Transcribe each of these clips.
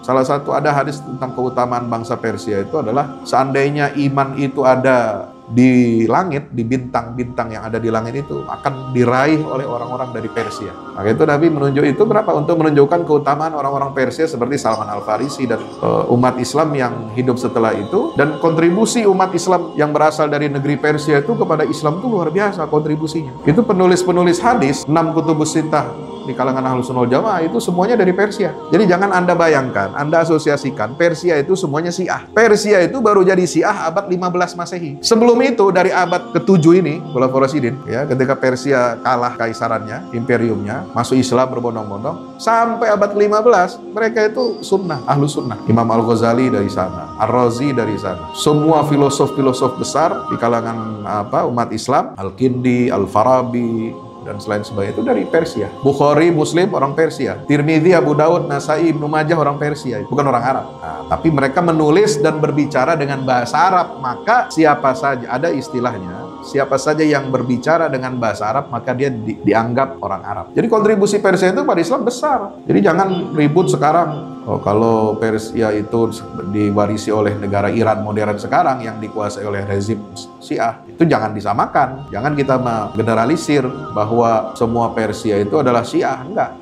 Salah satu ada hadis tentang keutamaan bangsa Persia itu adalah seandainya iman itu ada di langit, di bintang-bintang yang ada di langit itu akan diraih oleh orang-orang dari Persia. Maka itu Nabi menunjuk itu berapa? Untuk menunjukkan keutamaan orang-orang Persia seperti Salman Al-Farisi dan umat Islam yang hidup setelah itu, dan kontribusi umat Islam yang berasal dari negeri Persia itu kepada Islam itu luar biasa kontribusinya. Itu penulis-penulis hadis 6 kutubus sittah di kalangan Ahlus Sunnah wal Jamaah itu semuanya dari Persia. Jadi jangan Anda bayangkan, Anda asosiasikan Persia itu semuanya Syiah. Persia itu baru jadi Syiah abad 15 Masehi. Sebelum itu dari abad ke-7 ini, Khulafaur Rasyidin, ya, ketika Persia kalah kaisarannya, imperiumnya, masuk Islam berbondong-bondong, sampai abad ke-15 mereka itu sunnah, Ahlus Sunnah. Imam Al-Ghazali dari sana, Ar-Razi dari sana. Semua filosof-filosof besar di kalangan umat Islam, Al-Kindi, Al-Farabi, dan selain sebagainya itu dari Persia. Bukhari, Muslim orang Persia. Tirmidzi, Abu Daud, Nasai, Ibnu Majah orang Persia, bukan orang Arab. Nah, tapi mereka menulis dan berbicara dengan bahasa Arab, maka siapa saja, ada istilahnya, siapa saja yang berbicara dengan bahasa Arab maka dia dianggap orang Arab. Jadi kontribusi Persia itu pada Islam besar. Jadi jangan ribut sekarang. Kalau Persia itu diwarisi oleh negara Iran modern sekarang yang dikuasai oleh rezim Syiah, itu jangan disamakan. Jangan kita menggeneralisir bahwa semua Persia itu adalah Syiah. Enggak.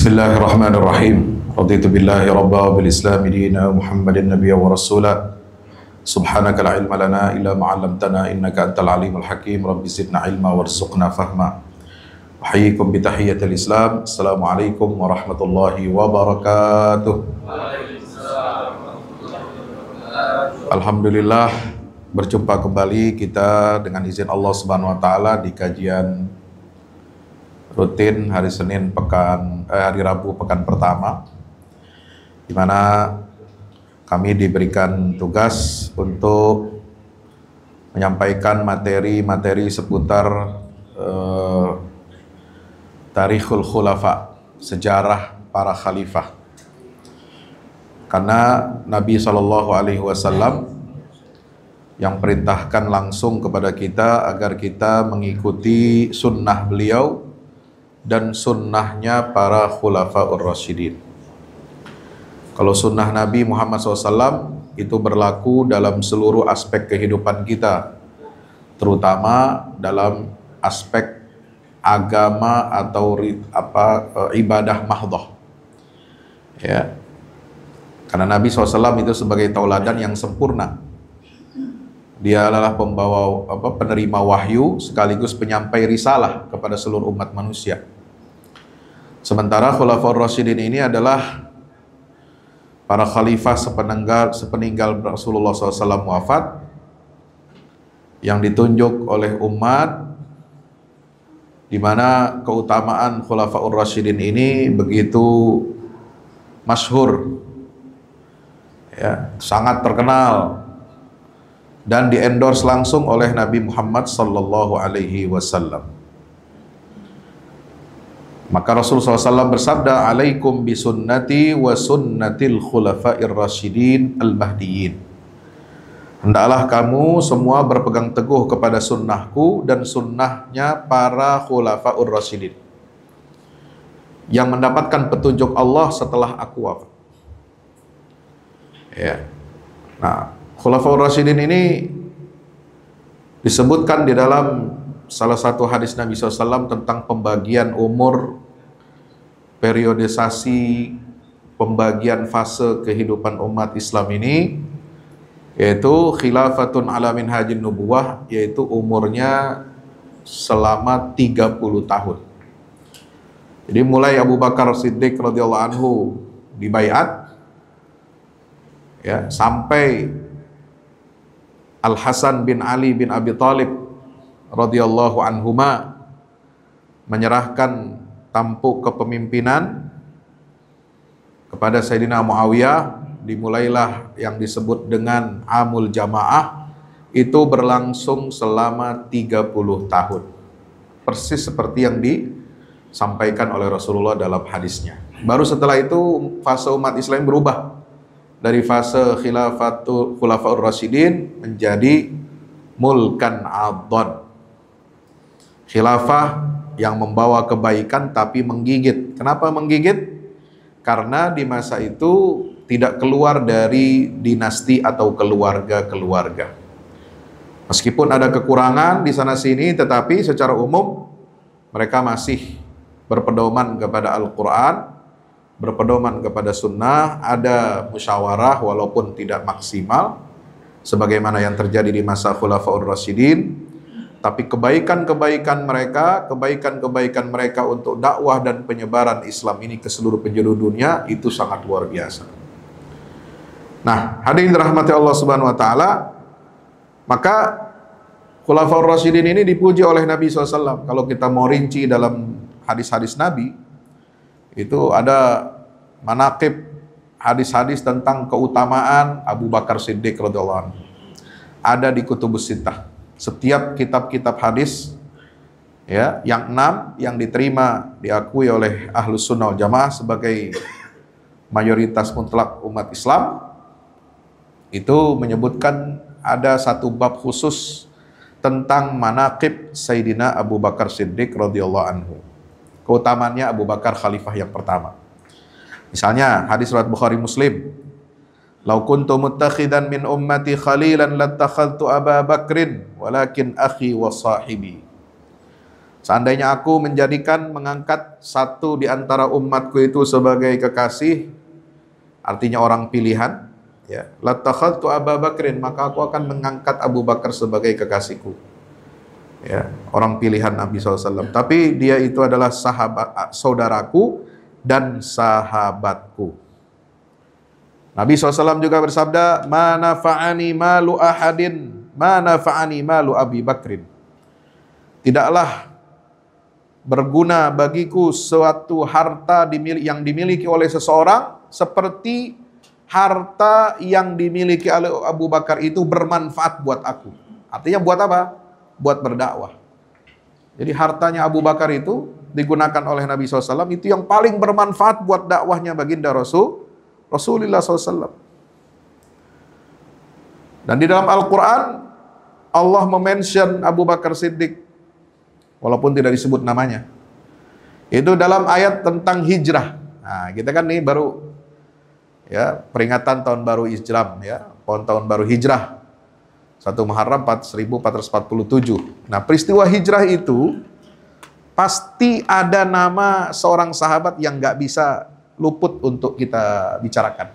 Bismillahirrahmanirrahim. Raditu billahi rabba bil islami dina Muhammadin nabiyya wa rasula. Subhanaka la ilma lana illa ma 'allamtana innaka antal alimul hakim. Rabbi zidna ilma warzuqna fahma. Uhayyikum bi tahiyyatil Islam. Assalamualaikum warahmatullahi wabarakatuh. Alhamdulillah berjumpa kembali kita dengan izin Allah Subhanahu wa taala di kajian rutin hari Senin hari Rabu pekan pertama, di mana kami diberikan tugas untuk menyampaikan materi-materi seputar Tarikhul Khulafa, sejarah para khalifah. Karena Nabi SAW yang perintahkan langsung kepada kita agar kita mengikuti sunnah beliau dan sunnahnya para Khulafaur Rasyidin. Kalau sunnah Nabi Muhammad SAW itu berlaku dalam seluruh aspek kehidupan kita, terutama dalam aspek agama atau ibadah mahdhah. Ya, karena Nabi SAW itu sebagai tauladan yang sempurna. Dia adalah pembawa penerima wahyu sekaligus penyampai risalah kepada seluruh umat manusia. Sementara Khulafaur Rasyidin ini adalah para khalifah sepeninggal Rasulullah SAW wafat, yang ditunjuk oleh umat, di mana keutamaan Khulafaur Rasyidin ini begitu masyhur, ya, sangat terkenal dan di-endorse langsung oleh Nabi Muhammad SAW. Maka Rasulullah SAW bersabda, "Alaikum bisunnati wa sunnatil khulafa'ir rasyidin al-mahdiyyin." Hendaklah kamu semua berpegang teguh kepada sunnahku dan sunnahnya para khulafa'ur rasyidin yang mendapatkan petunjuk Allah setelah aku wafat. Ya. Nah, Khulafaur Rasyidin ini disebutkan di dalam salah satu hadis Nabi SAW tentang pembagian umur, periodisasi pembagian fase kehidupan umat Islam ini, yaitu khilafatun ala minhajin nubuwah, yaitu umurnya selama 30 tahun. Jadi mulai Abu Bakar Siddiq radhiyallahu anhu dibaiat, ya, sampai Al-Hasan bin Ali bin Abi Thalib radhiyallahu anhuma menyerahkan tampuk kepemimpinan kepada Sayyidina Muawiyah, dimulailah yang disebut dengan Amul Jamaah. Itu berlangsung selama 30 tahun. Persis seperti yang disampaikan oleh Rasulullah dalam hadisnya. Baru setelah itu fase umat Islam berubah dari fase Khulafaur Rasyidin menjadi mulkan adhan. Khilafah yang membawa kebaikan tapi menggigit. Kenapa menggigit? Karena di masa itu tidak keluar dari dinasti atau keluarga-keluarga. Meskipun ada kekurangan di sana sini, tetapi secara umum mereka masih berpedoman kepada Al-Quran, berpedoman kepada sunnah, ada musyawarah walaupun tidak maksimal, sebagaimana yang terjadi di masa Khulafaur Rasyidin. Tapi kebaikan-kebaikan mereka untuk dakwah dan penyebaran Islam ini ke seluruh penjuru dunia itu sangat luar biasa. Nah, hadirin dirahmati Allah Subhanahu wa taala, maka Khulafaur Rasyidin ini dipuji oleh Nabi SAW. Kalau kita mau rinci dalam hadis-hadis Nabi, itu ada manaqib, hadis-hadis tentang keutamaan Abu Bakar Siddiq radhiyallahu anhu. Ada di Kutubus Sittah. Setiap kitab-kitab hadis ya, yang 6 yang diterima diakui oleh Ahlus Sunnah wal Jamaah sebagai mayoritas mutlak umat Islam, itu menyebutkan ada satu bab khusus tentang manaqib Sayyidina Abu Bakar Siddiq radhiyallahu anhu. Keutamaannya Abu Bakar khalifah yang pertama. Misalnya hadis riwayat Bukhari Muslim, "Lau kuntu muttakhidan min ummati khalilan lattakhadtu Aba Bakrin walakin akhi wa sahibi." Seandainya aku mengangkat satu di antara umatku itu sebagai kekasih, artinya orang pilihan, ya, lattakhadtu Aba Bakrin, maka aku akan mengangkat Abu Bakar sebagai kekasihku. Ya, orang pilihan Nabi SAW. Tapi dia itu adalah saudaraku dan sahabatku. Nabi SAW juga bersabda, "Ma nafa'ani malu ahadin, ma nafa'ani malu Abi Bakrin." Tidaklah berguna bagiku suatu harta yang dimiliki oleh seseorang seperti harta yang dimiliki oleh Abu Bakar itu bermanfaat buat aku. Artinya buat apa? Buat berdakwah. Jadi hartanya Abu Bakar itu digunakan oleh Nabi SAW, itu yang paling bermanfaat buat dakwahnya baginda Rasulullah SAW. Dan di dalam Al-Quran, Allah memention Abu Bakar Siddiq, walaupun tidak disebut namanya. Itu dalam ayat tentang hijrah. Nah, kita kan nih baru ya peringatan tahun baru Islam, ya, tahun baru hijrah 1 Muharram 1447. Nah, peristiwa hijrah itu pasti ada nama seorang sahabat yang nggak bisa luput untuk kita bicarakan.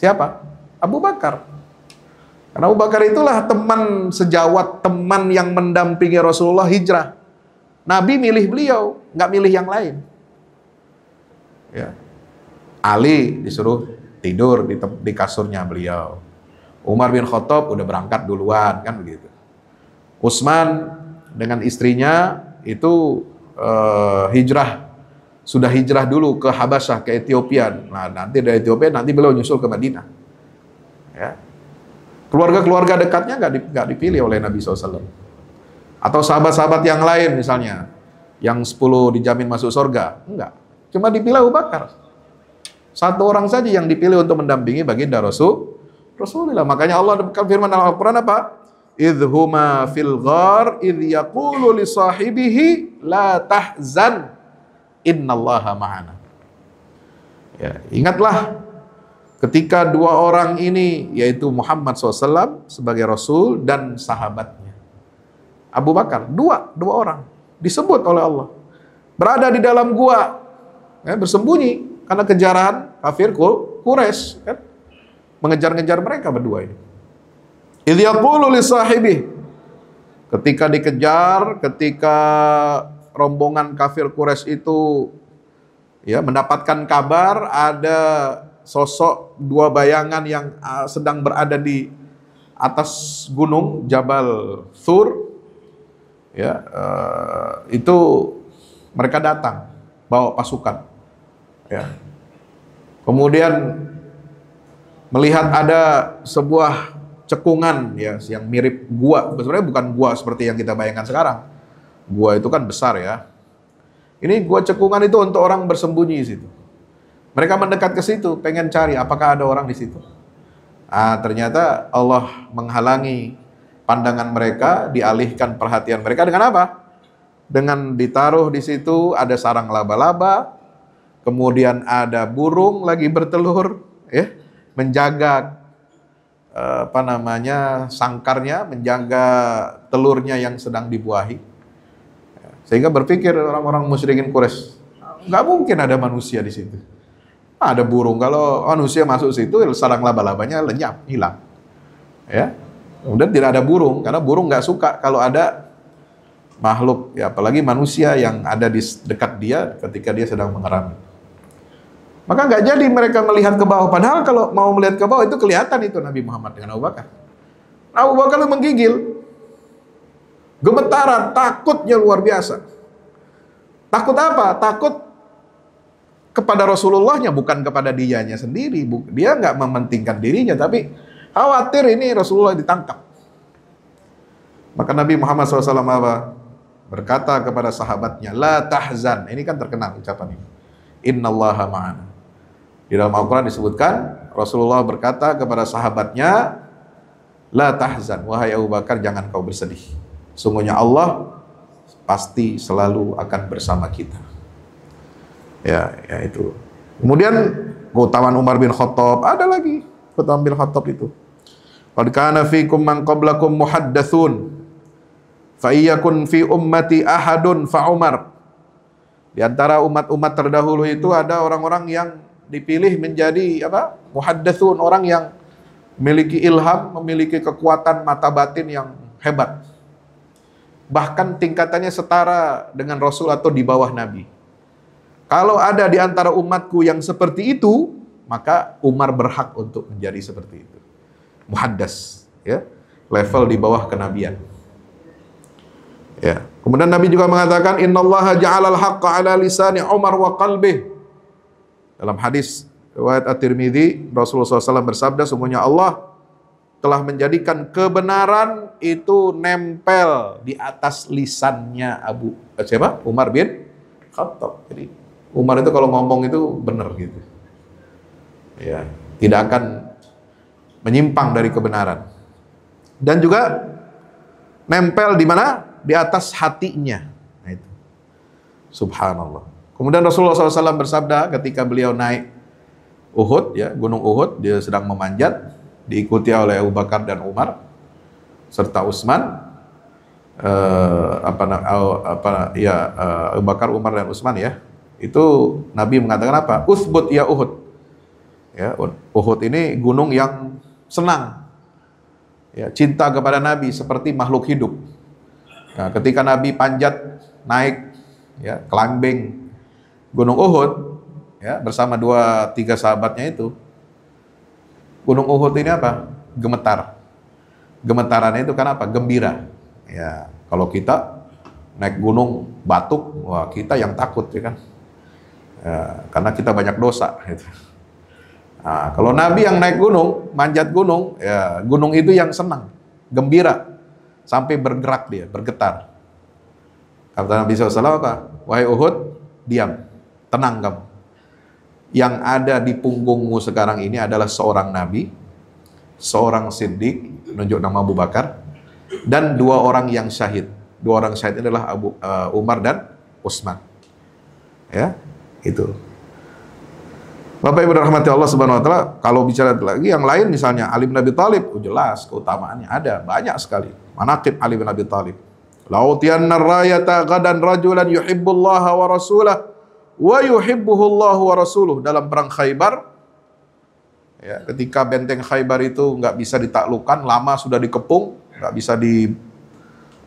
Siapa? Abu Bakar. Karena Abu Bakar itulah teman sejawat, teman yang mendampingi Rasulullah hijrah. Nabi milih beliau, nggak milih yang lain. Ya. Ali disuruh tidur di kasurnya beliau. Umar bin Khattab udah berangkat duluan, kan begitu. Utsman dengan istrinya itu sudah hijrah dulu ke Habasyah, ke Ethiopia. Nah, nanti dari Ethiopia nanti beliau nyusul ke Madinah. Ya. Keluarga-keluarga dekatnya nggak dipilih oleh Nabi SAW. Atau sahabat-sahabat yang lain misalnya, yang 10 dijamin masuk surga, enggak. Cuma dipilih Abu Bakar. Satu orang saja yang dipilih untuk mendampingi baginda Rasulullah. Makanya Allah berfirman dalam Al-Quran apa? Idhuma fil ghar idh yaqulu li sahibihi la tahzan innallaha ma'ana. Ya, ingatlah ketika dua orang ini, yaitu Muhammad SAW sebagai Rasul dan sahabatnya Abu Bakar, dua orang disebut oleh Allah, berada di dalam gua, ya, bersembunyi karena kejaran kafir Quraisy, kan, mengejar-ngejar mereka berdua ini. Idh yaqulu li sahibihi, ketika dikejar, ketika rombongan kafir Quraisy itu ya mendapatkan kabar ada sosok dua bayangan yang sedang berada di atas gunung Jabal Thur, ya, itu mereka datang bawa pasukan, ya. Kemudian melihat ada sebuah cekungan, ya, yang mirip gua. Sebenarnya bukan gua seperti yang kita bayangkan sekarang. Gua itu kan besar, ya. Ini gua cekungan itu untuk orang bersembunyi di situ. Mereka mendekat ke situ, pengen cari apakah ada orang di situ. Ternyata Allah menghalangi pandangan mereka, dialihkan perhatian mereka dengan apa? Dengan ditaruh di situ ada sarang laba-laba, kemudian ada burung lagi bertelur, ya, menjaga sangkarnya, menjaga telurnya yang sedang dibuahi. Sehingga berpikir orang-orang musyrikin Quraisy, nggak mungkin ada manusia di situ. Ada burung, kalau manusia masuk situ, sarang laba-labanya lenyap, hilang. Ya, kemudian tidak ada burung, karena burung nggak suka kalau ada makhluk, ya, apalagi manusia yang ada di dekat dia ketika dia sedang mengerami. Maka nggak jadi mereka melihat ke bawah. Padahal kalau mau melihat ke bawah itu kelihatan itu Nabi Muhammad dengan Abu Bakar. Abu Bakar menggigil, gemetaran, takutnya luar biasa. Takut apa? Takut kepada Rasulullahnya, bukan kepada dianya sendiri. Dia nggak mementingkan dirinya, tapi khawatir ini Rasulullah ditangkap. Maka Nabi Muhammad SAW berkata kepada sahabatnya, la tahzan. Ini kan terkenal ucapan ini. Innallaha ma'ana. Di dalam Al-Quran disebutkan, Rasulullah berkata kepada sahabatnya, la tahzan. Wahai Abu Bakar, jangan kau bersedih. Sungguhnya Allah pasti selalu akan bersama kita. Ya itu. Kemudian keutamaan Umar bin Khattab, ada lagi keutamaan bin Khattab itu. Qad kana fikum man qablakum muhaddatsun fa iyakun fi ummati ahadun fa Umar. Di antara umat-umat terdahulu itu ada orang-orang yang dipilih menjadi apa? Muhaddatsun, orang yang memiliki ilham, memiliki kekuatan mata batin yang hebat. Bahkan tingkatannya setara dengan Rasul atau di bawah Nabi. Kalau ada di antara umatku yang seperti itu, maka Umar berhak untuk menjadi seperti itu. Muhaddas, ya, level di bawah kenabian. Ya. Kemudian Nabi juga mengatakan, Innallaha ja'alal haqqa ala lisani Umar wa qalbih. Dalam hadis riwayat At-Tirmidzi, Rasulullah SAW bersabda, sungguhnya Allah telah menjadikan kebenaran itu nempel di atas lisannya Umar bin Khattab. Jadi Umar itu kalau ngomong itu benar gitu. Ya, tidak akan menyimpang dari kebenaran. Dan juga nempel di mana? Di atas hatinya. Nah, itu. Subhanallah. Kemudian Rasulullah SAW bersabda ketika beliau naik Uhud, ya, Gunung Uhud, dia sedang memanjat, diikuti oleh Abu Bakar dan Umar serta Utsman. Abu Bakar, Umar dan Utsman, ya. Itu Nabi mengatakan apa? Uthbut ya Uhud. Ya, Uhud ini gunung yang senang. Ya, cinta kepada Nabi seperti makhluk hidup. Nah, ketika Nabi panjat naik, ya, climbing Gunung Uhud, ya, bersama 2-3 sahabatnya itu, Gunung Uhud ini apa? Gemetar. Gemetarannya itu kan apa? Gembira. Ya, kalau kita naik gunung batuk, wah, kita yang takut, ya kan? Ya, karena kita banyak dosa. Gitu. Nah, kalau Nabi yang naik gunung, manjat gunung, ya, gunung itu yang senang, gembira, sampai bergerak dia, bergetar. Kata Nabi SAW apa? Wahai Uhud, diam, tenang kamu. Yang ada di punggungmu sekarang ini adalah seorang Nabi, seorang Siddiq, menunjuk nama Abu Bakar, dan 2 orang yang syahid. 2 orang syahid adalah Umar dan Utsman. Ya, itu. Bapak Ibu rahmati Allah Subhanahu wa taala, kalau bicara lagi yang lain misalnya Ali bin Abi Thalib, jelas keutamaannya ada banyak sekali. Manaqib Ali bin Abi Thalib. Lautiyanna rayata gadan rajulan yuhibbullaha wa rasulahu wa yuhibbuhullahu wa rasuluh. Dalam perang Khaybar, ya, ketika benteng Khaybar itu nggak bisa ditaklukkan, lama sudah dikepung, nggak bisa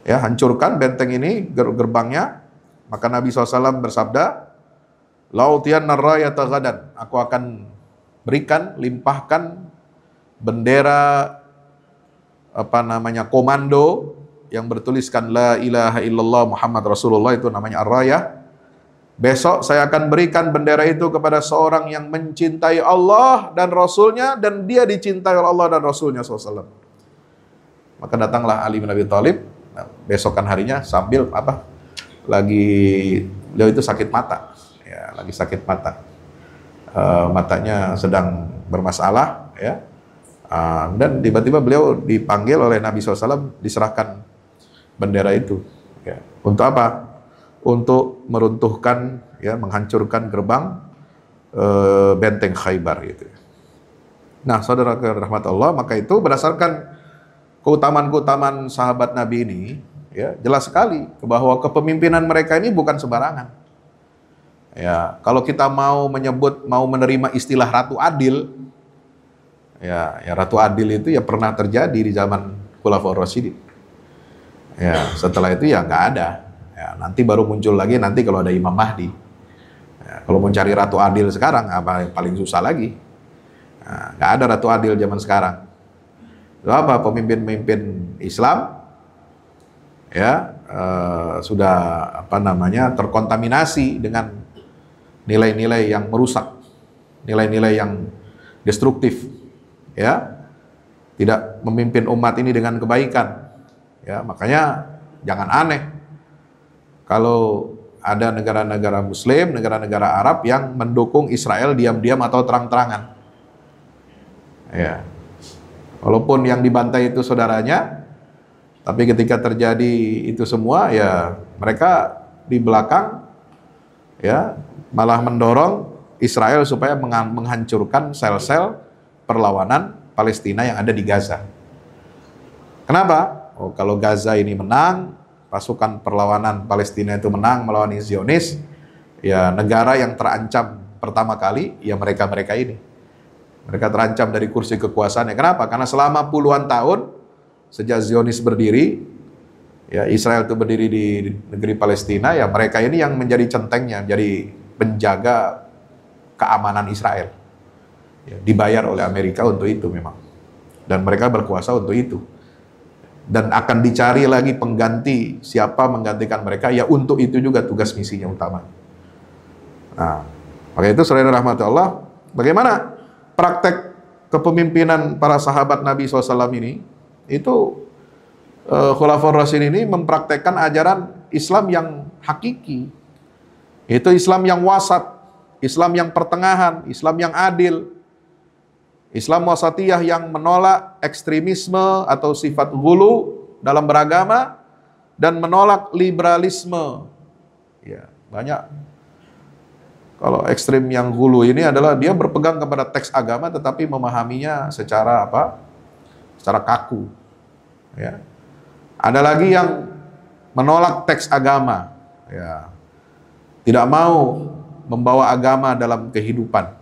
hancurkan benteng ini, gerbangnya, maka Nabi SAW bersabda, Lautiyanna rayata gadan, aku akan berikan, limpahkan bendera komando yang bertuliskan La ilaha illallah Muhammad Rasulullah, itu namanya Ar-Rayah. Besok saya akan berikan bendera itu kepada seorang yang mencintai Allah dan Rasulnya, dan dia dicintai oleh Allah dan Rasulnya SAW. Maka datanglah Ali bin Abi Thalib. Nah, besokan harinya sambil beliau itu sakit mata, ya, lagi sakit mata, matanya sedang bermasalah, ya. Dan tiba-tiba beliau dipanggil oleh Nabi SAW, diserahkan bendera itu, ya. Untuk apa? Untuk meruntuhkan, ya, menghancurkan gerbang benteng Khaybar itu. Nah, saudara rahmat Allah, maka itu berdasarkan keutamaan-keutamaan sahabat Nabi ini, ya, jelas sekali bahwa kepemimpinan mereka ini bukan sembarangan. Ya, kalau kita mau menerima istilah Ratu Adil, ya Ratu Adil itu ya pernah terjadi di zaman Khulafaur Rasyidin. Ya, setelah itu ya nggak ada. Ya, nanti baru muncul lagi nanti kalau ada Imam Mahdi. Ya, kalau mau cari Ratu Adil sekarang apa paling susah lagi. Nah, nggak ada Ratu Adil zaman sekarang. Itu apa? Pemimpin-pemimpin Islam, ya, sudah terkontaminasi dengan nilai-nilai yang merusak, nilai-nilai yang destruktif. Ya, tidak memimpin umat ini dengan kebaikan. Ya, makanya jangan aneh kalau ada negara-negara Muslim, negara-negara Arab yang mendukung Israel diam-diam atau terang-terangan. Ya, walaupun yang dibantai itu saudaranya, tapi ketika terjadi itu semua, ya mereka di belakang, ya, malah mendorong Israel supaya menghancurkan sel-sel perlawanan Palestina yang ada di Gaza. Kenapa? Oh, kalau Gaza ini menang, pasukan perlawanan Palestina itu menang melawan Zionis, ya negara yang terancam pertama kali, ya mereka-mereka ini. Mereka terancam dari kursi kekuasaannya. Kenapa? Karena selama puluhan tahun, sejak Zionis berdiri, ya Israel itu berdiri di negeri Palestina, ya mereka ini yang menjadi centengnya, jadi penjaga keamanan Israel. Ya, dibayar oleh Amerika untuk itu memang. Dan mereka berkuasa untuk itu. Dan akan dicari lagi pengganti, siapa menggantikan mereka, ya untuk itu juga tugas misinya utama. Nah, maka itu saudara rahmat Allah, bagaimana praktek kepemimpinan para sahabat Nabi SAW ini, itu Khulafaur Rasyidin ini mempraktekkan ajaran Islam yang hakiki. Itu Islam yang wasat, Islam yang pertengahan, Islam yang adil. Islam wasatiyah yang menolak ekstremisme atau sifat ghulu dalam beragama dan menolak liberalisme. Ya, banyak. Kalau ekstrim yang ghulu ini adalah dia berpegang kepada teks agama tetapi memahaminya secara secara kaku. Ya. Ada lagi yang menolak teks agama, ya. Tidak mau membawa agama dalam kehidupan.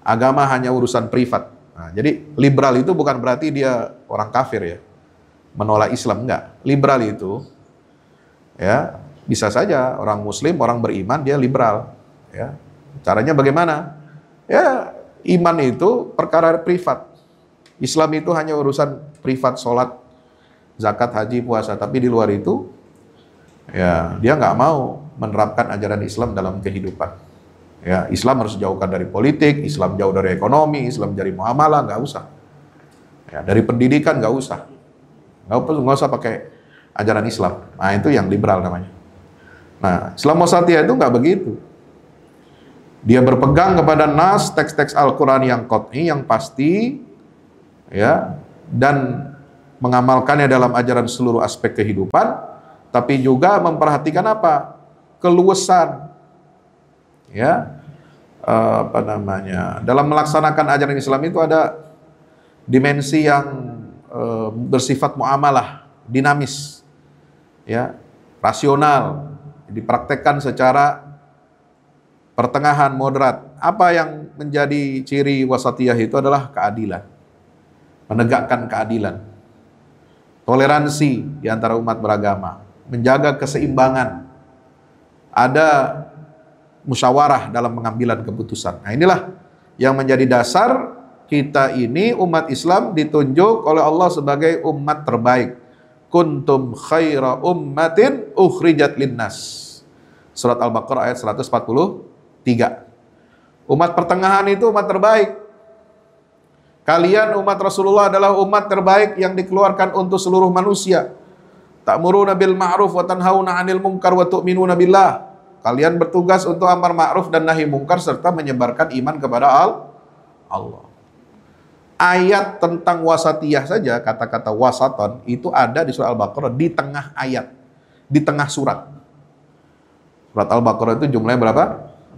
Agama hanya urusan privat. Nah, jadi liberal itu bukan berarti dia orang kafir, ya. Menolak Islam, enggak. Liberal itu, ya, bisa saja orang muslim, orang beriman, dia liberal. Ya. Caranya bagaimana? Ya, iman itu perkara privat. Islam itu hanya urusan privat, sholat, zakat, haji, puasa. Tapi di luar itu, ya, dia nggak mau menerapkan ajaran Islam dalam kehidupan. Ya, Islam harus jauhkan dari politik, Islam jauh dari ekonomi, Islam dari muamalah, nggak usah. Ya, dari pendidikan nggak usah. Nggak usah pakai ajaran Islam. Nah, itu yang liberal namanya. Nah, Islam wasatiyah itu nggak begitu. Dia berpegang kepada nas, teks-teks Al-Quran yang qat'i, yang pasti, ya, dan mengamalkannya dalam ajaran seluruh aspek kehidupan, tapi juga memperhatikan apa? Keluasan, ya, dalam melaksanakan ajaran Islam itu ada dimensi yang bersifat muamalah, dinamis, ya, rasional, dipraktekkan secara pertengahan, moderat. Apa yang menjadi ciri wasatiyah itu adalah keadilan, menegakkan keadilan, toleransi di antara umat beragama, menjaga keseimbangan, ada musyawarah dalam pengambilan keputusan. Nah, inilah yang menjadi dasar kita ini umat Islam ditunjuk oleh Allah sebagai umat terbaik. kuntum khaira ummatin ukhrijat linnas. Surat Al-Baqarah ayat 143. Umat pertengahan itu umat terbaik. Kalian umat Rasulullah adalah umat terbaik yang dikeluarkan untuk seluruh manusia. Ta'muruna bil ma'ruf wa tanhauna 'anil munkar wa tu'minuna billah. Kalian bertugas untuk amar ma'ruf dan nahi munkar serta menyebarkan iman kepada Allah. Ayat tentang wasatiyah saja, kata-kata wasaton itu ada di surah Al-Baqarah di tengah ayat, di tengah surat. Surat Al-Baqarah itu jumlahnya berapa?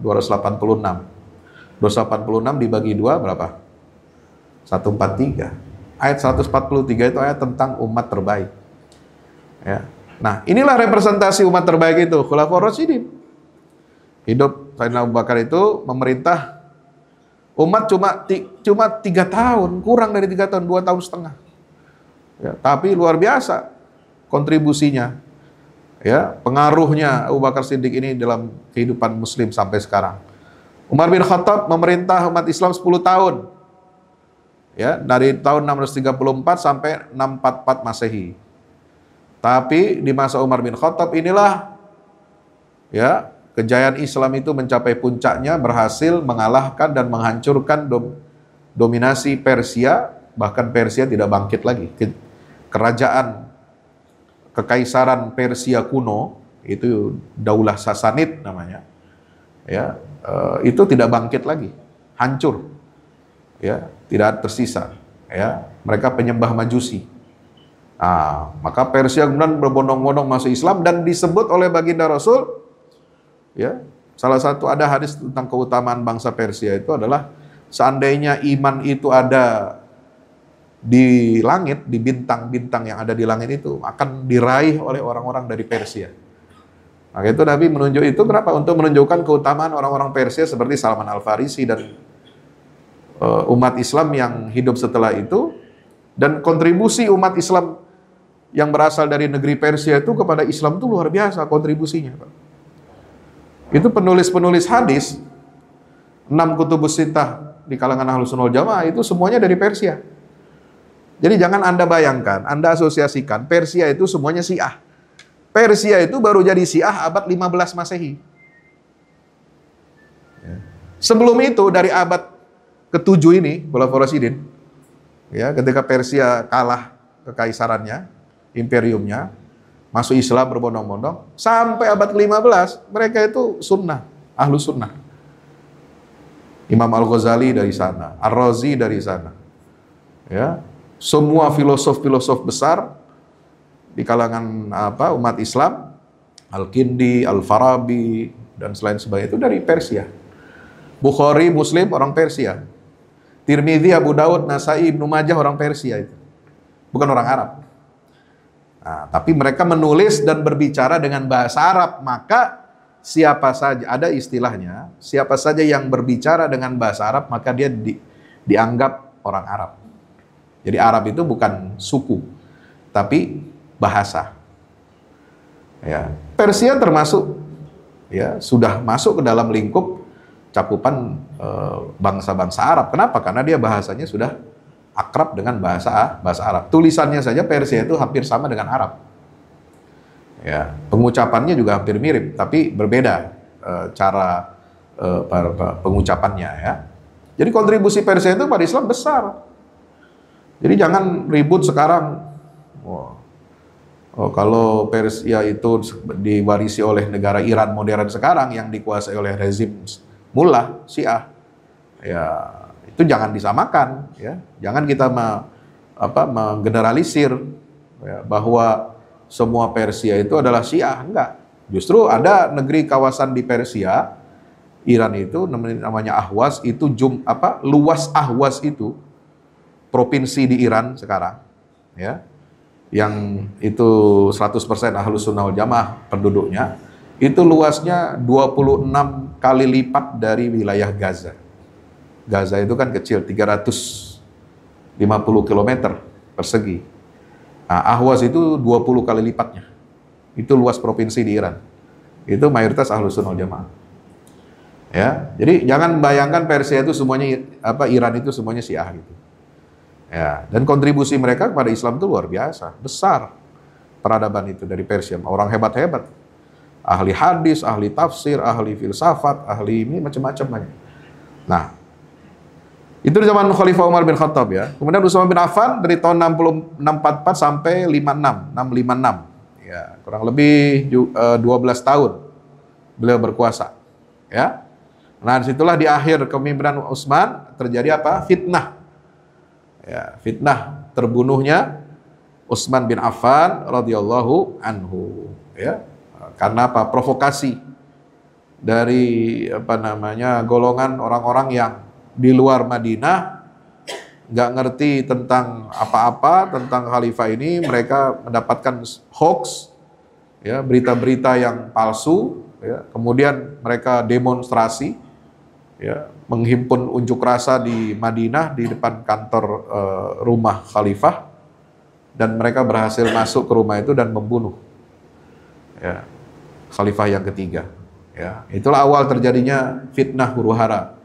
286. 286 dibagi 2 berapa? 143. Ayat 143 itu ayat tentang umat terbaik. Ya. Nah, inilah representasi umat terbaik itu, Khulafaur Rasyidin. Hidup Sayyidina Abu Bakar itu memerintah umat cuma 3 tahun, kurang dari 3 tahun, 2 tahun setengah. Ya, tapi luar biasa kontribusinya, ya, pengaruhnya Abu Bakar Siddiq ini dalam kehidupan Muslim sampai sekarang. Umar bin Khattab memerintah umat Islam 10 tahun, ya, dari tahun 634 sampai 644 Masehi. Tapi di masa Umar bin Khattab inilah, ya, kejayaan Islam itu mencapai puncaknya, berhasil mengalahkan dan menghancurkan dominasi Persia, bahkan Persia tidak bangkit lagi. Kerajaan kekaisaran Persia kuno, itu Daulah Sasanid namanya, ya, itu tidak bangkit lagi, hancur, ya, tidak tersisa, ya, mereka penyembah Majusi. Maka Persia kemudian berbondong-bondong masuk Islam dan disebut oleh baginda Rasul, ya, salah satu ada hadis tentang keutamaan bangsa Persia itu adalah seandainya iman itu ada di langit, di bintang-bintang yang ada di langit itu akan diraih oleh orang-orang dari Persia. Maka itu Nabi menunjuk itu berapa? Untuk menunjukkan keutamaan orang-orang Persia seperti Salman Al-Farisi dan umat Islam yang hidup setelah itu, dan kontribusi umat Islam yang berasal dari negeri Persia itu kepada Islam itu luar biasa kontribusinya, Pak. Itu penulis-penulis hadis, 6 kutubus sittah di kalangan Ahlus Sunnah wal Jamaah itu semuanya dari Persia. Jadi jangan Anda bayangkan, Anda asosiasikan Persia itu semuanya Syiah. Persia itu baru jadi Syiah abad 15 Masehi. Sebelum itu dari abad ke-7 ini, Khulafaur Rasyidin, ya, ketika Persia kalah kekaisarannya, imperiumnya, masuk Islam berbondong-bondong, sampai abad ke-15, mereka itu sunnah, ahlu sunnah. Imam Al-Ghazali dari sana, Ar-Razi dari sana. Ya, semua filosof-filosof besar di kalangan umat Islam, Al-Kindi, Al-Farabi, dan selain sebagainya itu dari Persia. Bukhari, Muslim, orang Persia. Tirmidzi, Abu Daud, Nasai, Ibnu Majah, orang Persia itu. Bukan orang Arab. Nah, tapi mereka menulis dan berbicara dengan bahasa Arab, maka siapa saja, ada istilahnya, siapa saja yang berbicara dengan bahasa Arab, maka dia dianggap orang Arab. Jadi Arab itu bukan suku, tapi bahasa. Ya, Persia termasuk, ya, sudah masuk ke dalam lingkup cakupan bangsa-bangsa Arab. Kenapa? Karena dia bahasanya sudah akrab dengan bahasa Arab. Tulisannya saja Persia itu hampir sama dengan Arab. Ya, pengucapannya juga hampir mirip, tapi berbeda cara pengucapannya, ya. Jadi kontribusi Persia itu pada Islam besar. Jadi jangan ribut sekarang. Kalau Persia itu diwarisi oleh negara Iran modern sekarang yang dikuasai oleh rezim mullah Syiah, ya, itu jangan disamakan, ya. Jangan kita menggeneralisir, ya, bahwa semua Persia itu adalah Syiah. Enggak. Justru ada negeri kawasan di Persia, Iran itu namanya Ahwaz, itu luas Ahwaz itu provinsi di Iran sekarang, ya. Yang itu 100% Ahlus Sunnah wal Jamaah penduduknya, itu luasnya 26 kali lipat dari wilayah Gaza. Gaza itu kan kecil, 350 km persegi. Nah, Ahwaz itu 20 kali lipatnya. Itu luas provinsi di Iran. Itu mayoritas Ahlus Sunnah wal Jamaah. Ya, jadi jangan bayangkan Persia itu semuanya Iran itu semuanya Syiah gitu. Ya, dan kontribusi mereka kepada Islam itu luar biasa, besar. peradaban itu dari Persia. Orang hebat-hebat. Ahli hadis, ahli tafsir, ahli filsafat, ahli ini macam-macam banyak. Nah, itu di zaman Khalifah Umar bin Khattab ya. Kemudian Utsman bin Affan dari tahun 644 sampai 656. Ya, kurang lebih 12 tahun beliau berkuasa. Ya. Nah, disitulah di akhir kepemimpinan Utsman terjadi apa? Fitnah. Ya, fitnah terbunuhnya Utsman bin Affan radhiyallahu anhu. Ya. Karena apa? Provokasi dari golongan orang-orang yang di luar Madinah, nggak ngerti tentang apa-apa tentang khalifah ini. Mereka mendapatkan hoax, ya, berita-berita yang palsu, ya. Kemudian mereka demonstrasi, ya, menghimpun unjuk rasa di Madinah di depan kantor rumah khalifah, dan mereka berhasil masuk ke rumah itu dan membunuh, ya, khalifah yang ketiga. Ya, itulah awal terjadinya fitnah huru-hara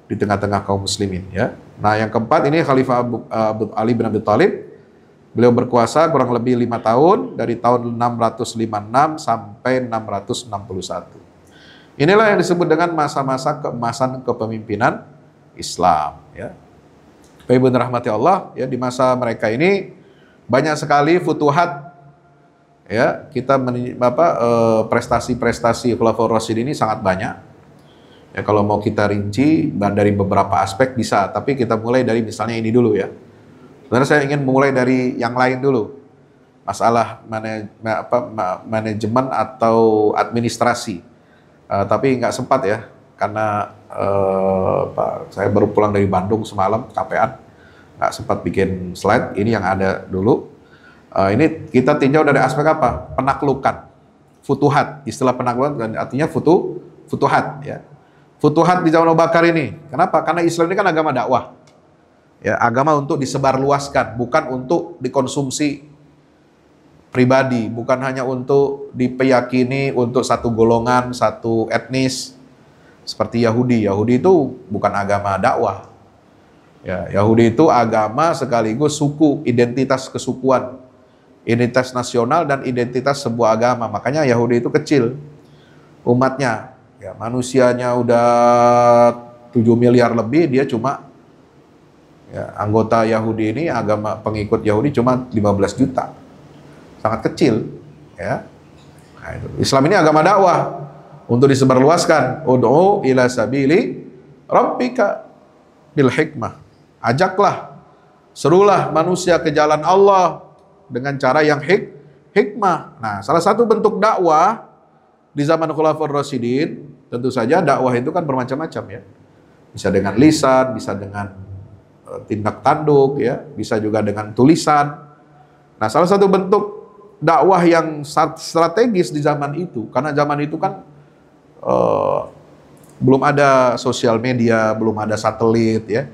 di tengah-tengah kaum muslimin, ya. Nah, yang keempat ini Khalifah Ali bin Abi Thalib. Beliau berkuasa kurang lebih 5 tahun dari tahun 656 sampai 661. Inilah yang disebut dengan masa-masa keemasan kepemimpinan Islam, ya. Bapak Ibu rahmati Allah, ya, di masa mereka ini banyak sekali futuhat, ya. Kita prestasi-prestasi Khulafaur Rasyidin ini sangat banyak. Ya, kalau mau kita rinci dari beberapa aspek bisa, tapi kita mulai dari misalnya ini dulu ya. Sebenarnya saya ingin mulai dari yang lain dulu. Masalah manajemen atau administrasi. Tapi nggak sempat ya, karena saya baru pulang dari Bandung semalam, capean. Nggak sempat bikin slide, ini yang ada dulu. Ini kita tinjau dari aspek apa? Penaklukan. Futuhat, istilah penaklukan artinya futuhat ya. Futuhat di zaman Abu Bakar ini. Kenapa? Karena Islam ini kan agama dakwah. Ya, agama untuk disebarluaskan, bukan untuk dikonsumsi pribadi, bukan hanya untuk diyakini untuk satu golongan, satu etnis seperti Yahudi. Yahudi itu bukan agama dakwah. Ya, Yahudi itu agama sekaligus suku, identitas kesukuan, identitas nasional dan identitas sebuah agama. Makanya Yahudi itu kecil umatnya. Ya, manusianya udah 7 miliar lebih, dia cuma, ya, anggota Yahudi ini, agama pengikut Yahudi cuma 15 juta. Sangat kecil, ya. Nah, itu. Islam ini agama dakwah untuk disebarluaskan. Ud'u ila sabili rabbika bil hikmah. Ajaklah, serulah manusia ke jalan Allah dengan cara yang hikmah. Nah, salah satu bentuk dakwah di zaman Khulafaur Rasyidin, tentu saja dakwah itu kan bermacam-macam ya. Bisa dengan lisan, bisa dengan tindak tanduk ya, bisa juga dengan tulisan. Nah, salah satu bentuk dakwah yang strategis di zaman itu, karena zaman itu kan belum ada sosial media, belum ada satelit ya,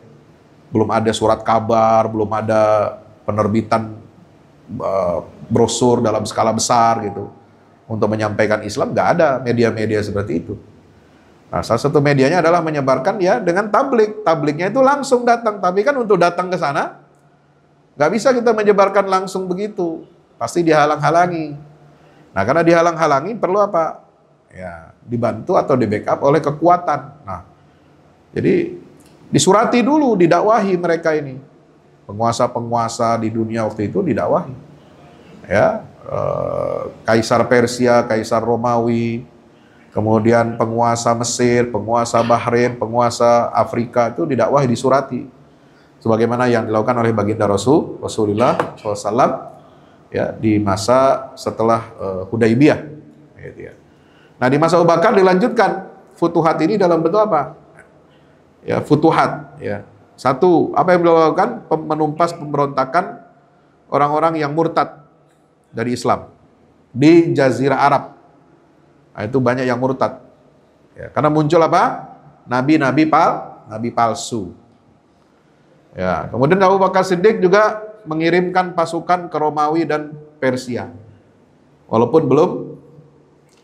belum ada surat kabar, belum ada penerbitan brosur dalam skala besar gitu. Untuk menyampaikan Islam, nggak ada media-media seperti itu. Nah, salah satu medianya adalah menyebarkan ya dengan tablik. Tabliknya itu langsung datang. Tapi kan untuk datang ke sana, nggak bisa kita menyebarkan langsung begitu. Pasti dihalang-halangi. Nah, karena dihalang-halangi perlu apa? Ya, dibantu atau di backup oleh kekuatan. Nah, jadi disurati dulu, didakwahi mereka ini. Penguasa-penguasa di dunia waktu itu didakwahi. Ya, Kaisar Persia, Kaisar Romawi, kemudian penguasa Mesir, penguasa Bahrain, penguasa Afrika itu didakwahi, disurati. Sebagaimana yang dilakukan oleh baginda Rasulullah SAW ya, di masa setelah Hudaybiyah. Gitu ya. Nah, di masa Abu Bakar dilanjutkan futuhat ini dalam bentuk apa? Ya, futuhat. Ya. Satu, apa yang beliau lakukan? Menumpas pemberontakan orang-orang yang murtad dari Islam di Jazirah Arab. Nah, itu banyak yang murtad. Ya, karena muncul apa? Nabi-nabi palsu. Ya, kemudian Abu Bakar Siddiq juga mengirimkan pasukan ke Romawi dan Persia. Walaupun belum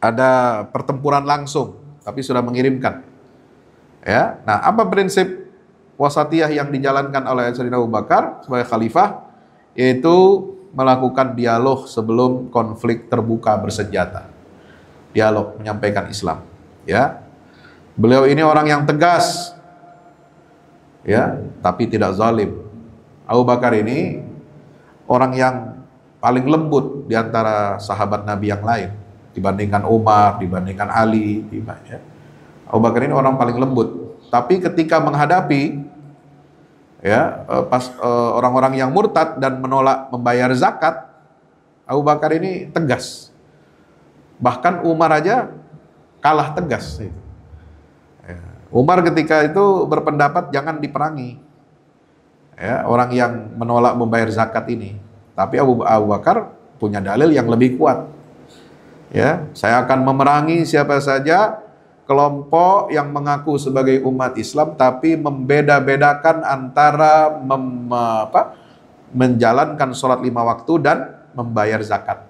ada pertempuran langsung, tapi sudah mengirimkan. Ya, nah, apa prinsip wasatiyah yang dijalankan oleh Sayyidina Abu Bakar sebagai khalifah? Yaitu melakukan dialog sebelum konflik terbuka bersenjata. Dialog, menyampaikan Islam. Ya, beliau ini orang yang tegas, ya, tapi tidak zalim. Abu Bakar ini orang yang paling lembut di antara sahabat Nabi yang lain, dibandingkan Umar, dibandingkan Ali, ya. Abu Bakar ini orang paling lembut. Tapi ketika menghadapi, ya, orang-orang yang murtad dan menolak membayar zakat, Abu Bakar ini tegas. Bahkan Umar aja kalah tegas. Ya. Umar ketika itu berpendapat jangan diperangi, ya, orang yang menolak membayar zakat ini. Tapi Abu Bakar punya dalil yang lebih kuat. Ya, saya akan memerangi siapa saja kelompok yang mengaku sebagai umat Islam tapi membeda-bedakan antara menjalankan sholat 5 waktu dan membayar zakat.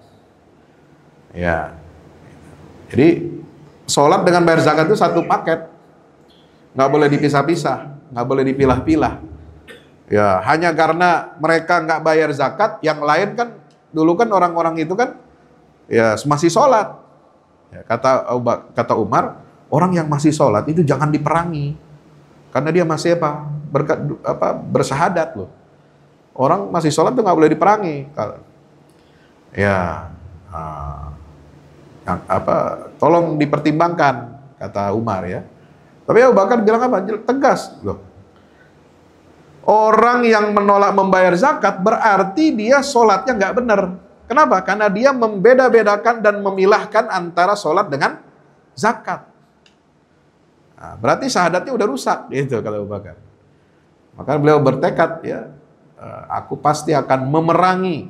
Ya, jadi sholat dengan bayar zakat itu satu paket, nggak boleh dipisah-pisah, nggak boleh dipilah-pilah. Ya, hanya karena mereka nggak bayar zakat, yang lain kan dulu kan orang-orang itu kan ya masih sholat. Ya, kata Umar, orang yang masih sholat itu jangan diperangi, karena dia masih bersahadat loh. Orang masih sholat itu nggak boleh diperangi. Ya, tolong dipertimbangkan, kata Umar ya. Tapi Abu Bakar bilang apa? Tegas loh. Orang yang menolak membayar zakat berarti dia sholatnya nggak benar. Kenapa? Karena dia membeda-bedakan dan memilahkan antara sholat dengan zakat. Nah, berarti syahadatnya udah rusak, gitu kalau Abu Bakar. Maka beliau bertekad, ya, aku pasti akan memerangi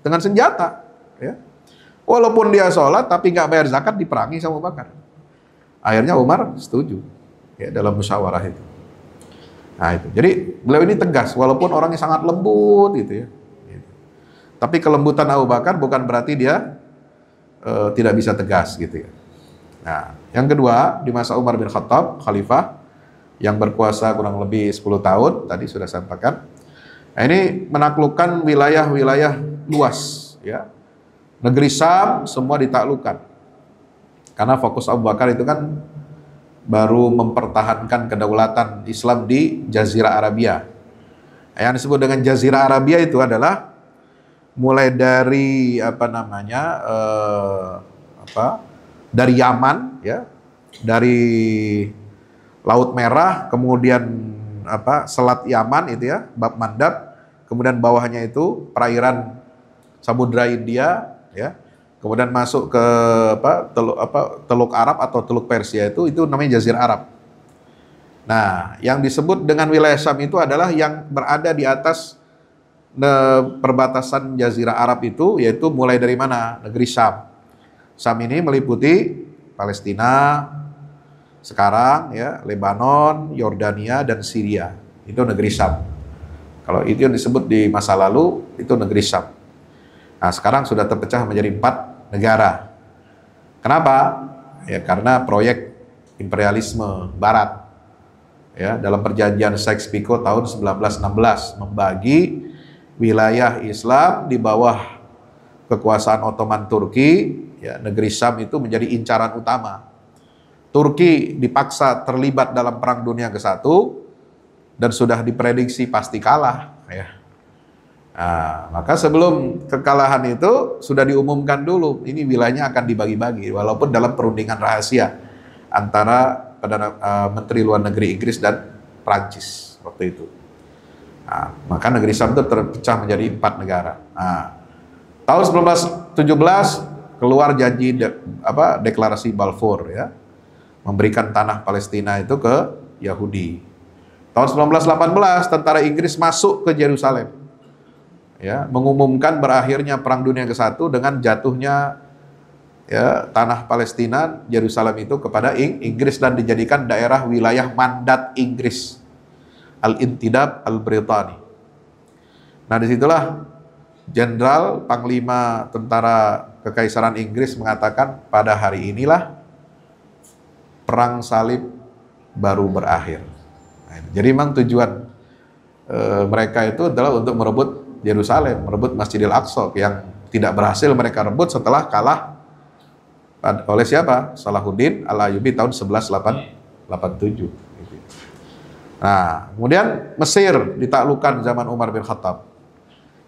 dengan senjata. Ya. Walaupun dia sholat tapi nggak bayar zakat, diperangi sama Abu Bakar. Akhirnya Umar setuju, ya, dalam musyawarah itu. Nah itu, jadi beliau ini tegas, walaupun orangnya sangat lembut, gitu ya. Gitu. Tapi kelembutan Abu Bakar bukan berarti dia tidak bisa tegas, gitu ya. Nah, yang kedua, di masa Umar bin Khattab, khalifah yang berkuasa kurang lebih 10 tahun, tadi sudah saya sampaikan. Nah, ini menaklukkan wilayah-wilayah luas, ya. Negeri Syam semua ditaklukkan. Karena fokus Abu Bakar itu kan baru mempertahankan kedaulatan Islam di Jazirah Arabia. Yang disebut dengan Jazirah Arabia itu adalah mulai dari dari Yaman, ya, dari Laut Merah, kemudian Selat Yaman itu ya, Bab Mandab, kemudian bawahnya itu perairan Samudra India, ya. Kemudian masuk ke Teluk Arab atau Teluk Persia, itu namanya Jazirah Arab. Nah, yang disebut dengan wilayah Syam itu adalah yang berada di atas perbatasan Jazirah Arab itu, yaitu mulai dari mana? Negeri Syam. Syam ini meliputi Palestina sekarang, ya, Lebanon, Yordania, dan Syria. Itu negeri Syam. Kalau itu yang disebut di masa lalu, itu negeri Syam. Nah, sekarang sudah terpecah menjadi 4 negara. Kenapa? Ya, karena proyek imperialisme Barat. Ya, dalam perjanjian Sykes-Picot tahun 1916 membagi wilayah Islam di bawah kekuasaan Ottoman Turki, ya, negeri Syam itu menjadi incaran utama. Turki dipaksa terlibat dalam Perang Dunia ke-1 dan sudah diprediksi pasti kalah, ya. Nah, maka sebelum kekalahan itu sudah diumumkan dulu, ini wilayahnya akan dibagi-bagi, walaupun dalam perundingan rahasia antara Menteri Luar Negeri Inggris dan Prancis waktu itu. Nah, maka negeri Syam itu terpecah menjadi 4 negara. Nah, tahun 1917 keluar janji deklarasi Balfour, ya, memberikan tanah Palestina itu ke Yahudi. Tahun 1918 tentara Inggris masuk ke Yerusalem, ya, mengumumkan berakhirnya Perang Dunia ke-1 dengan jatuhnya, ya, tanah Palestina, Yerusalem itu kepada Inggris dan dijadikan daerah wilayah mandat Inggris, Al-Intidab Al-Britani. Nah, disitulah Jenderal Panglima Tentara Kekaisaran Inggris mengatakan pada hari inilah Perang Salib baru berakhir. Nah, jadi memang tujuan mereka itu adalah untuk merebut Yerusalem, merebut Masjidil Aqsa yang tidak berhasil mereka rebut setelah kalah oleh siapa? Salahuddin Al-Ayyubi tahun 1187. Nah, kemudian Mesir ditaklukkan zaman Umar bin Khattab.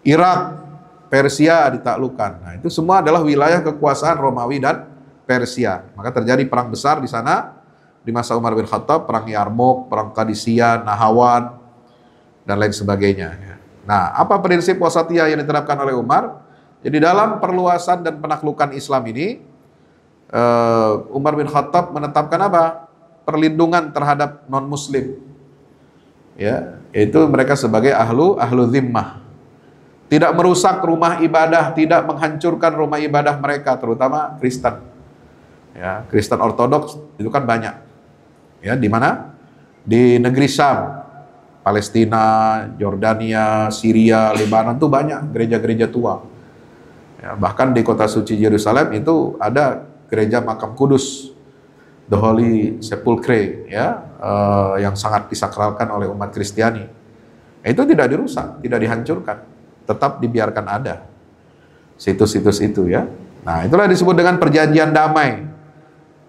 Irak, Persia ditaklukkan. Nah, itu semua adalah wilayah kekuasaan Romawi dan Persia. Maka terjadi perang besar di sana di masa Umar bin Khattab, perang Yarmouk, perang Qadisiyah, Nahawan, dan lain sebagainya. Nah, apa prinsip wasatiyah yang diterapkan oleh Umar? Jadi dalam perluasan dan penaklukan Islam ini, Umar bin Khattab menetapkan apa? Perlindungan terhadap non-Muslim. Ya, yaitu mereka sebagai ahlu zimmah. Tidak merusak rumah ibadah, tidak menghancurkan rumah ibadah mereka, terutama Kristen. Ya, Kristen Ortodoks itu kan banyak. Ya, di mana? Di negeri Syam, Palestina, Yordania, Syria, Lebanon tuh banyak gereja-gereja tua. Ya, bahkan di kota suci Yerusalem itu ada gereja makam kudus, The Holy Sepulchre, ya, yang sangat disakralkan oleh umat Kristiani. Itu tidak dirusak, tidak dihancurkan, tetap dibiarkan ada situs-situs itu, ya. Nah, itulah disebut dengan perjanjian damai.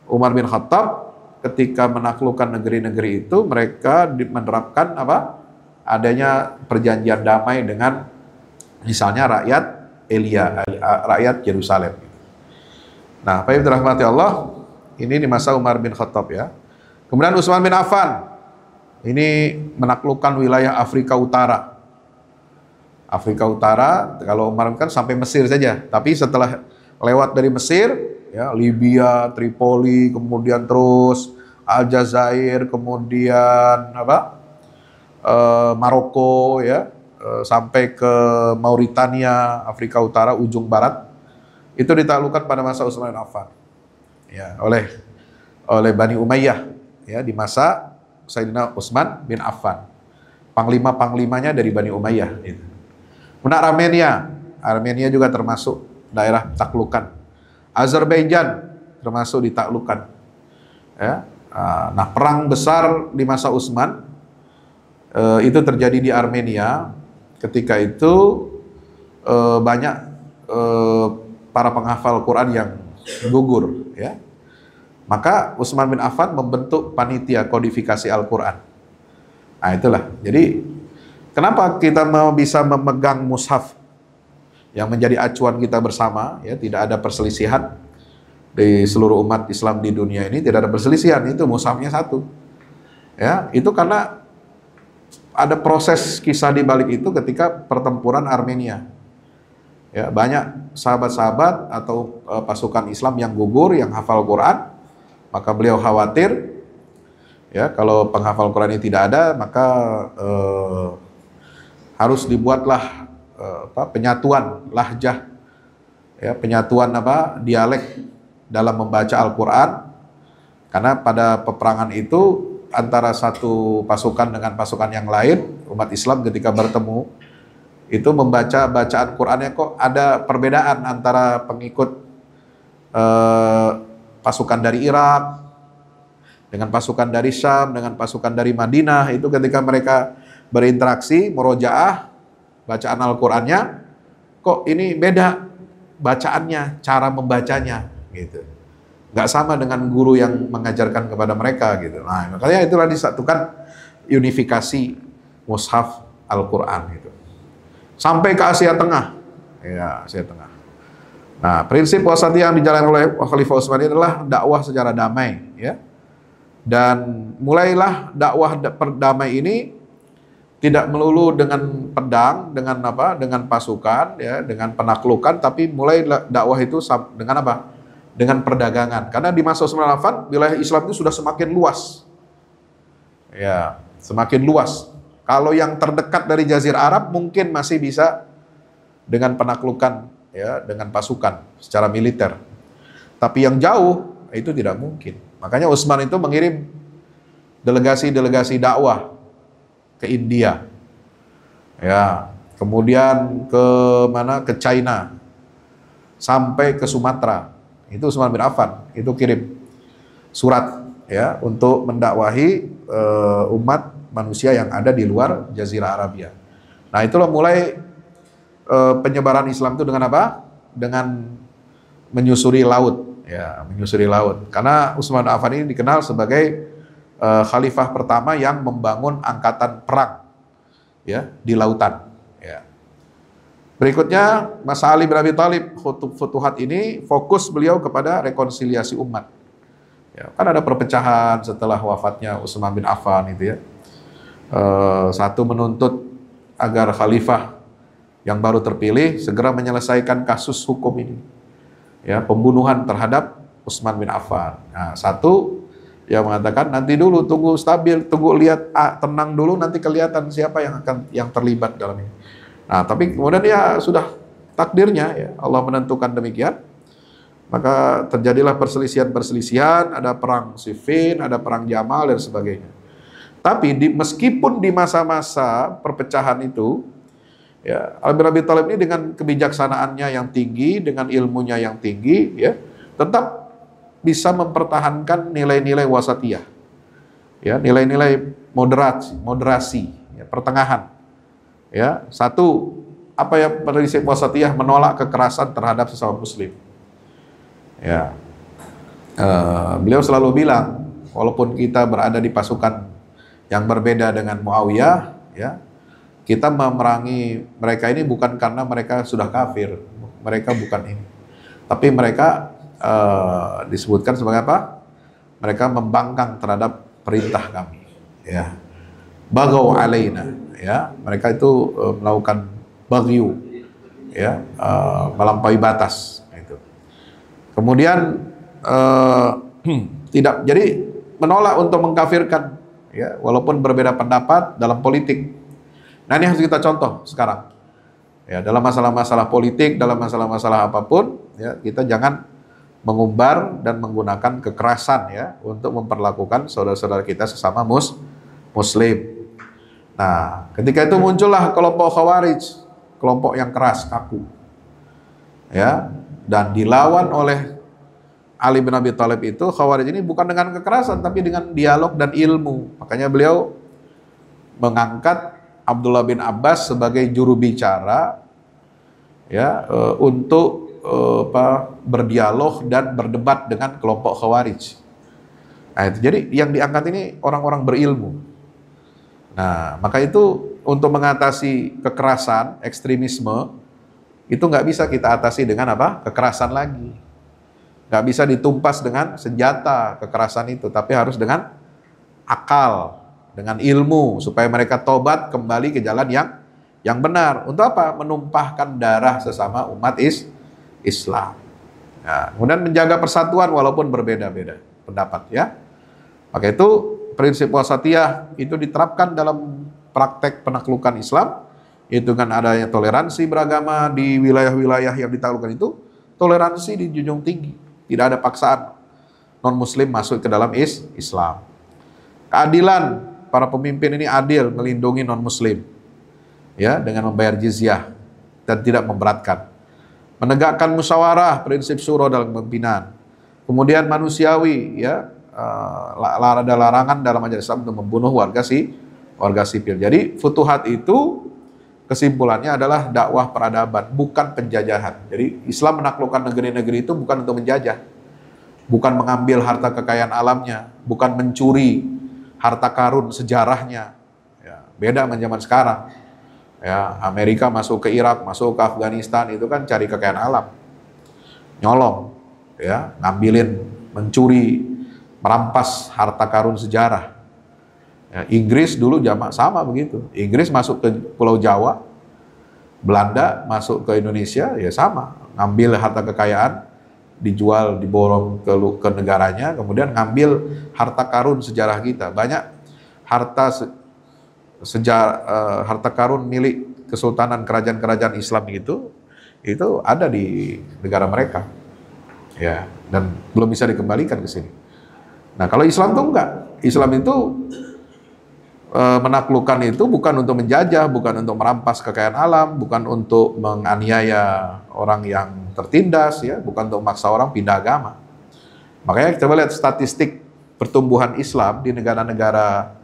Umar bin Khattab ketika menaklukkan negeri-negeri itu, mereka menerapkan apa? Adanya perjanjian damai dengan misalnya rakyat rakyat Yerusalem. Nah, Pak Ibu dirahmati Allah, ini di masa Umar bin Khattab, ya. Kemudian Utsman bin Affan, ini menaklukkan wilayah Afrika Utara. Afrika Utara, kalau Umar kan sampai Mesir saja, tapi setelah lewat dari Mesir, ya, Libya, Tripoli, kemudian terus Aljazair, kemudian apa? Maroko, ya, sampai ke Mauritania, Afrika Utara ujung barat. Itu ditaklukkan pada masa Utsman bin Affan, ya, oleh Bani Umayyah, ya, di masa Sayyidina Utsman bin Affan. Panglima-panglimanya dari Bani Umayyah. Gitu. Kemudian Armenia juga termasuk daerah taklukan. Azerbaijan termasuk ditaklukkan. Ya. Nah, perang besar di masa Utsman itu terjadi di Armenia. Ketika itu banyak para penghafal Quran yang gugur, ya. Maka Utsman bin Affan membentuk panitia kodifikasi Al-Quran. Nah, itulah. Jadi, kenapa kita bisa memegang mushaf yang menjadi acuan kita bersama, ya, tidak ada perselisihan di seluruh umat Islam di dunia ini, tidak ada perselisihan, itu mushafnya satu. Ya, itu karena ada proses kisah di balik itu ketika pertempuran Armenia. Ya, banyak sahabat-sahabat atau pasukan Islam yang gugur, yang hafal Quran, maka beliau khawatir, ya, kalau penghafal Quran ini tidak ada, maka harus dibuatlah penyatuan lahjah, ya, penyatuan dialek dalam membaca Al-Quran, karena pada peperangan itu antara satu pasukan dengan pasukan yang lain, umat Islam ketika bertemu itu membaca bacaan Qurannya kok ada perbedaan antara pengikut pasukan dari Irak dengan pasukan dari Syam dengan pasukan dari Madinah. Itu ketika mereka berinteraksi murojaah bacaan Al-Qur'annya, kok ini beda bacaannya, cara membacanya gitu. Nggak sama dengan guru yang mengajarkan kepada mereka gitu. Nah, makanya itulah disatukan unifikasi mushaf Al-Qur'an gitu. Sampai ke Asia Tengah. Ya, Asia Tengah. Nah, prinsip wasatiyah yang dijalankan oleh Khalifah Utsman ini adalah dakwah secara damai, ya. Dan mulailah dakwah perdamai ini tidak melulu dengan pedang, dengan dengan pasukan, ya, dengan penaklukan, tapi mulai dakwah itu dengan apa? Dengan perdagangan. Karena di masa Utsman bin Affan, wilayah Islam itu sudah semakin luas. Ya, semakin luas. Kalau yang terdekat dari Jazirah Arab mungkin masih bisa dengan penaklukan, ya, dengan pasukan secara militer. Tapi yang jauh itu tidak mungkin. Makanya Utsman itu mengirim delegasi-delegasi dakwah ke India. Ya, kemudian ke mana? Ke China. Sampai ke Sumatera. Itu Utsman bin Affan itu kirim surat, ya, untuk mendakwahi umat manusia yang ada di luar Jazirah Arabia. Nah, itulah mulai penyebaran Islam itu dengan apa? Dengan menyusuri laut, ya, menyusuri laut. Karena Utsman bin Affan ini dikenal sebagai khalifah pertama yang membangun angkatan perang, ya, di lautan. Ya. Berikutnya, Mas Ali bin Abi Thalib, Futuhat ini fokus beliau kepada rekonsiliasi umat. Ya, kan ada perpecahan setelah wafatnya Utsman bin Affan itu ya. Satu menuntut agar khalifah yang baru terpilih segera menyelesaikan kasus hukum ini, ya, pembunuhan terhadap Utsman bin Affan. Nah, satu yang mengatakan nanti dulu, tunggu stabil, tunggu lihat, tenang dulu, nanti kelihatan siapa yang terlibat dalam ini. Nah, tapi kemudian ya sudah takdirnya, ya, Allah menentukan demikian. Maka terjadilah perselisihan, ada perang Siffin, ada perang Jamal dan sebagainya. Tapi meskipun di masa-masa perpecahan itu, ya, Ali bin Abi Thalib ini dengan kebijaksanaannya yang tinggi, dengan ilmunya yang tinggi, ya, tetap bisa mempertahankan nilai-nilai wasatiyah, ya, nilai-nilai moderasi, ya, pertengahan. Ya, satu, apa ya, prinsip wasatiyah, menolak kekerasan terhadap sesama Muslim. Ya, beliau selalu bilang, walaupun kita berada di pasukan yang berbeda dengan Muawiyah, ya, kita memerangi mereka ini bukan karena mereka sudah kafir, mereka bukan ini, tapi mereka disebutkan sebagai apa? Mereka membangkang terhadap perintah kami, ya, bagau alaina, ya, mereka itu melakukan bagyu, ya, melampaui batas, itu. Kemudian tidak, jadi menolak untuk mengkafirkan, ya, walaupun berbeda pendapat dalam politik. Nah, ini harus kita contoh sekarang. Ya, dalam masalah-masalah politik, dalam masalah-masalah apapun, ya, kita jangan mengumbar dan menggunakan kekerasan, ya, untuk memperlakukan saudara-saudara kita sesama Muslim. Nah, ketika itu muncullah kelompok Khawarij, kelompok yang keras, kaku, ya, dan dilawan oleh Ali bin Abi Thalib itu. Khawarij ini bukan dengan kekerasan, tapi dengan dialog dan ilmu. Makanya beliau mengangkat Abdullah bin Abbas sebagai juru bicara, ya, untuk berdialog dan berdebat dengan kelompok Khawarij. Nah, itu. Jadi yang diangkat ini orang-orang berilmu. Nah, maka itu untuk mengatasi kekerasan, ekstremisme, itu nggak bisa kita atasi dengan apa? Kekerasan lagi. Nggak bisa ditumpas dengan senjata kekerasan itu, tapi harus dengan akal, dengan ilmu, supaya mereka tobat kembali ke jalan yang benar. Untuk apa? Menumpahkan darah sesama umat Islam. Nah, kemudian menjaga persatuan walaupun berbeda-beda pendapat, ya. Maka itu prinsip wasatiyah itu diterapkan dalam praktek penaklukan Islam, itu dengan adanya toleransi beragama di wilayah-wilayah yang ditaklukkan itu, toleransi dijunjung tinggi, tidak ada paksaan non-muslim masuk ke dalam Islam. Keadilan, para pemimpin ini adil melindungi non-muslim, ya, dengan membayar jizyah dan tidak memberatkan. Menegakkan musyawarah, prinsip syura dalam pimpinan. Kemudian manusiawi, ya, ada larangan dalam ajaran Islam untuk membunuh warga sipil. Jadi Futuhat itu kesimpulannya adalah dakwah peradaban, bukan penjajahan. Jadi Islam menaklukkan negeri-negeri itu bukan untuk menjajah, bukan mengambil harta kekayaan alamnya, bukan mencuri harta karun sejarahnya. Ya, beda dengan zaman sekarang. Ya, Amerika masuk ke Irak, masuk ke Afghanistan, itu kan cari kekayaan alam, nyolong, ya, ngambilin, mencuri, merampas harta karun sejarah. Ya, Inggris dulu sama begitu. Inggris masuk ke Pulau Jawa, Belanda masuk ke Indonesia, ya sama, ngambil harta kekayaan, dijual, diborong ke negaranya, kemudian ngambil harta karun sejarah kita. Banyak harta harta karun milik kesultanan kerajaan-kerajaan Islam itu ada di negara mereka, ya, dan belum bisa dikembalikan ke sini. Nah, kalau Islam itu enggak. Islam itu menaklukkan itu bukan untuk menjajah, bukan untuk merampas kekayaan alam, bukan untuk menganiaya orang yang tertindas, ya, bukan untuk memaksa orang pindah agama. Makanya kita lihat statistik pertumbuhan Islam di negara-negara,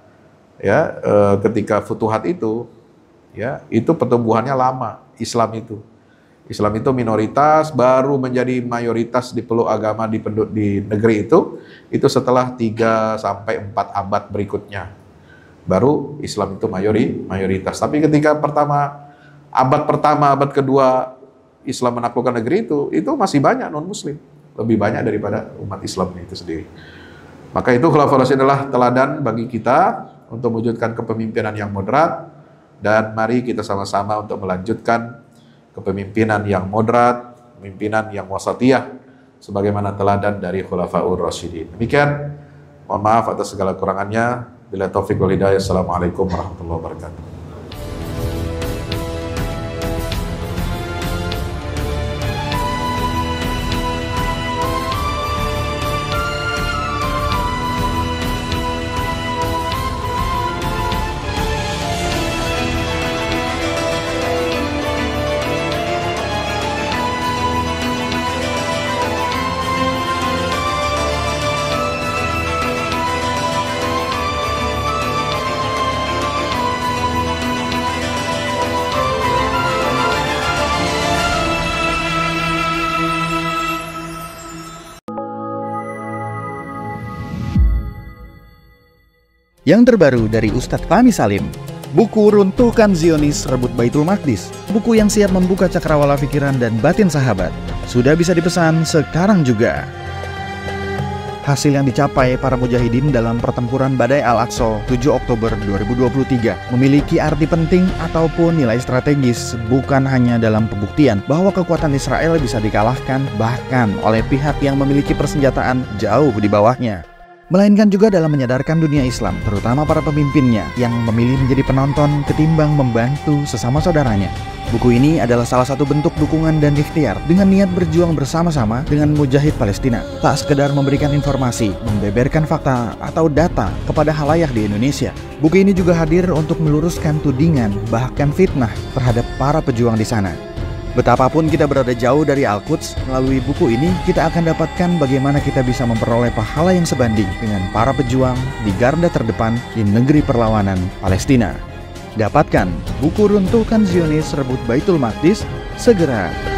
ya, ketika Futuhat itu ya, itu pertumbuhannya lama. Islam itu minoritas, baru menjadi mayoritas di peluk agama di negeri itu setelah 3 sampai 4 abad berikutnya. Baru Islam itu mayoritas. Tapi ketika abad pertama, abad kedua Islam menaklukkan negeri itu masih banyak non-muslim. Lebih banyak daripada umat Islam itu sendiri. Maka itu Khulafaur Rasyidin adalah teladan bagi kita untuk mewujudkan kepemimpinan yang moderat, dan mari kita sama-sama untuk melanjutkan kepemimpinan yang moderat, kepemimpinan yang wasatiyah sebagaimana teladan dari Khulafaur Rasyidin. Demikian, mohon maaf atas segala kurangannya. Bila taufik wal hidayah. Assalamualaikum warahmatullahi wabarakatuh. Yang terbaru dari Ustadz Fahmi Salim, buku Runtuhkan Zionis Rebut Baitul Maqdis, buku yang siap membuka cakrawala pikiran dan batin sahabat, sudah bisa dipesan sekarang juga. Hasil yang dicapai para mujahidin dalam pertempuran Badai Al-Aqsa 7 Oktober 2023 memiliki arti penting ataupun nilai strategis, bukan hanya dalam pembuktian bahwa kekuatan Israel bisa dikalahkan bahkan oleh pihak yang memiliki persenjataan jauh di bawahnya, melainkan juga dalam menyadarkan dunia Islam, terutama para pemimpinnya yang memilih menjadi penonton ketimbang membantu sesama saudaranya. Buku ini adalah salah satu bentuk dukungan dan ikhtiar dengan niat berjuang bersama-sama dengan mujahid Palestina. Tak sekedar memberikan informasi, membeberkan fakta atau data kepada khalayak di Indonesia. Buku ini juga hadir untuk meluruskan tudingan bahkan fitnah terhadap para pejuang di sana. Betapapun kita berada jauh dari Al-Quds, melalui buku ini kita akan dapatkan bagaimana kita bisa memperoleh pahala yang sebanding dengan para pejuang di garda terdepan di negeri perlawanan Palestina. Dapatkan buku Runtuhkan Zionis Rebut Baitul Maqdis segera.